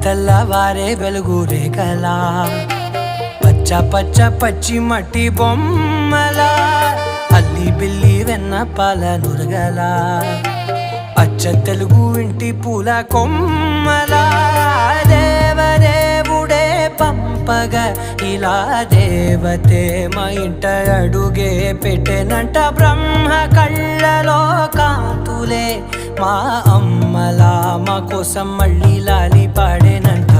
తెల్లవారే వెలుగు రేఖలా పచ్చ పచ్చ పచ్చి మట్టి బొమ్మలా అల్లి బిల్లి వెన్న పాల నురగలా అచ్చ తెలుగు ఇంటి పూల కొమ్మలా దేవదేవుడే పంపగా ఇలా దేవతే మా ఇంట అడుగే పెట్టెనంట బ్రహ్మ కళ్ళలో కాంతులే మా అమ్మలా మా కోసం మళ్ళీ లాలి పాడేనంట.